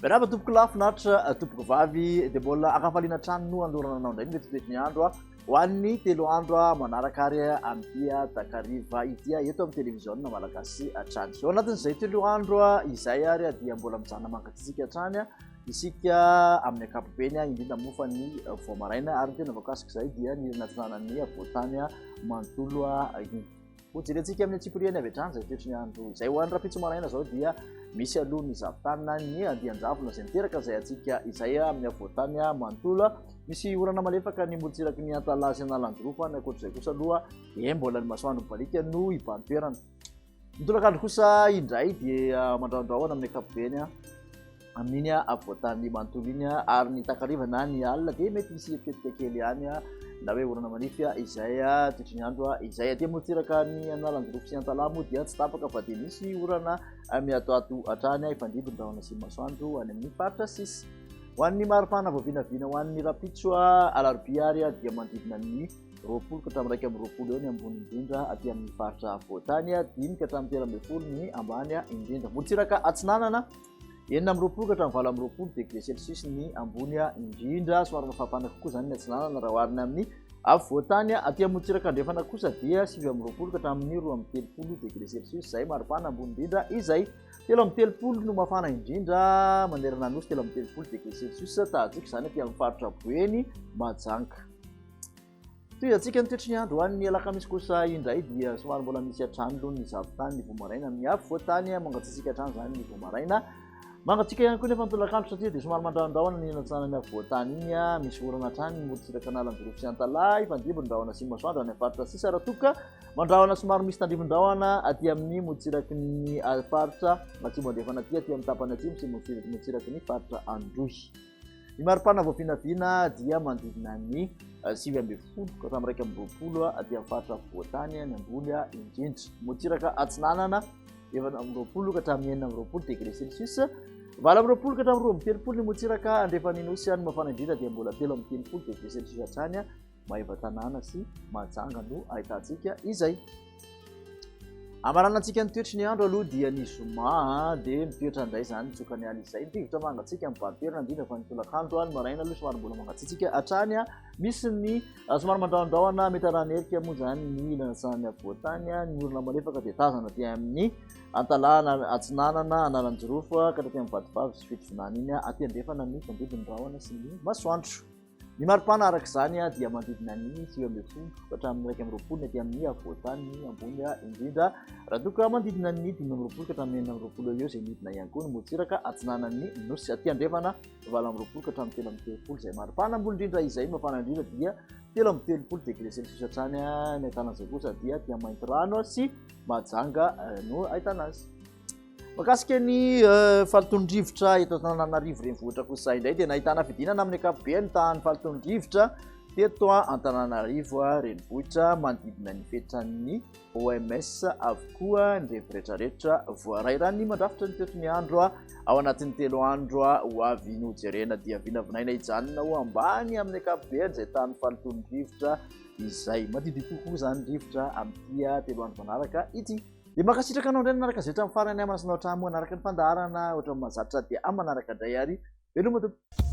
Raha tompoko lafinaritra tompoko vavy dia mbola akafaliana trano no andorana anao indray mety toetry ny andro ho an'ny 3 andro manaraka ary ampia takariva ity eto amin'ny télévision malagasy hatrany. Ao anatin'izay 3 andro izay ary dia mbola mijanona mankatsika hatrany isika amin'ny ankapobeny indrindra mofa ny voamaraina ary tena voakasika izay dia ny natsanan'ny voatany mantolo iny. Hojerentsika amin'ny tsipiriany avy hatrany izay toetry ny andro izay ho an'ny rapitso maraina zao dia misy aloha ny zavitanina ny andian-javona izay miteraka izay atsika izay amin'ny voatany mantolo misy orana malefaka ny motsiraky ny antalazy analandrofo ny ankoatr'izay kosa aloha dia mbola ny masoandro mibalika no hibantoerana. Mitolakandro kosa indray dia mandraondraona amin'ny ankapobeny amin'iny voatany mantolo iny ary ny takarivana ny alina dia mety misy eketika kely ihany na hoe orana manify izay toetry ny andro izay aty motsiraka ny analandrofo sy antalamo dia tsy tapaka fa dia misy orana miatoato hatrany ifandibon-drahona sy masoandro any amin'ny faritra sisy. Ho an'ny maripana voavinavina ho an'ny rapitso alarobia ary dia manodidina ny 20 ka hatramin'ny 20 eo ny ambony indrindra aty amin'ny faritra voatany 10 ka hatramin'ny 13 ny ambany indrindra. Motsiraka atsinanana 9 ka hatramin'ny 20 degré celsius ny ambony indrindra somary mafapana kokoa zany ny atsinanana raha oharina amin'ny voatany aty motsiraka andrefana kosa dia 9 ka hatramin'ny 12 degré celsius izay maripana ambony indrindra izay 13 no mafana indrindra manerana nosy 13 degré celsius tahatsika izany aty amin'ny faritra Boeny Mahajanga. Toy atsika ny toetry ny andro ho an'ny alakamisy kosa indray dia somary mbola misy hatrany aloha ny zavitany ny voamaraina amin'ny voatany mangatsiatsika hatrany zany ny voamaraina. Mangatsika ihany koa nefa mitolakandro satria dia somary mandraondraona ny natsanany voatany iny misy orana hatrany ny motsiraka analandrofo sy antala ifandibon-drahona sy masoandro any faritra sisy raha toka mandraona somary misy tandrivon-drahona aty amin'ny motsiraky ny faritra atsimo andrefana aty amin'ny tapany atsimo sy motsiraky ny faritra Androhy. Ny maripana voavinavina dia manodidina ny 9 ka hatramin'ny 20 aty amin'ny faritra voatany ny ambony indrindra. Motsiraka atsinanana 20 ka hatramin'ny 20 degré celsius 20 ka hatramin'ny 30 ny motsiraka andrefany nosy any mafana indrindra dia mbola 30 degré celsius hatrany Maeva tanàna sy Mahajanga no ahitantsika izay. Amaranantsika ny toetry ny andro aloha dia ny zoma dia mitoetra indray zany tsokany ala izay tivitra mangatsika mibantoerana indrindra fa nitolakandro ny maraina aloha somary mbola mangatsitsika hatrany misy ny somary mandraondraona mety aranerika moa zany ny lanatsanany voatany ny orana malefaka dia tazana dia amin'ny antalana atsinanana analanjirofo ka hatraty amin'ny vadivavy sy fitovinany iny aty andrefana ny fandibon-drahona sy ny masoandro. Ny maripana araka izany dia manodidina ny 9 ka hatramin'ny 20 aty amin'ny voatany ambony indrindra raha toka manodidina ny 15 ka hatramin'ny 20 eo izay midina ihany koa ny motsiraka atsinanany nosy aty andrefana 20 ka hatramin'ny 30 izay maripana ambony indrindra izay mafana indrindra dia 30 degré celsius hatrany ny ahitanan'izay kosa dia aty Mainty Rano sy Mahajanga no ahitana azy. Makasika ny falitondrivotra eto Antananarivo renivohitra kosa indray dia nahitana fidinana amin'ny ankapobeny tahan'ny falitondrivotra teto Antananarivo renivohitra manodidina ny fetran'ny OMS avokoa ny rehetrarehetra voarairay ny mandrafitra ny toetry ny andro ao anatin'ny 3 andro ho avy nojerena dia vinavinaina hijanona ho ambany amin'ny ankapobeny izay tahan'ny falitondrivotra izay madidi kokoa zany rivotra amin'ity 3 andro manaraka ity. Dia makasitraka anao indray nanaraka izay hatramin'ny farany amana sy nao hatramin'ny manaraka ny fandaharana ohatran'ny mahazatra dia amin'ny manaraka indray ary veloma tompoko.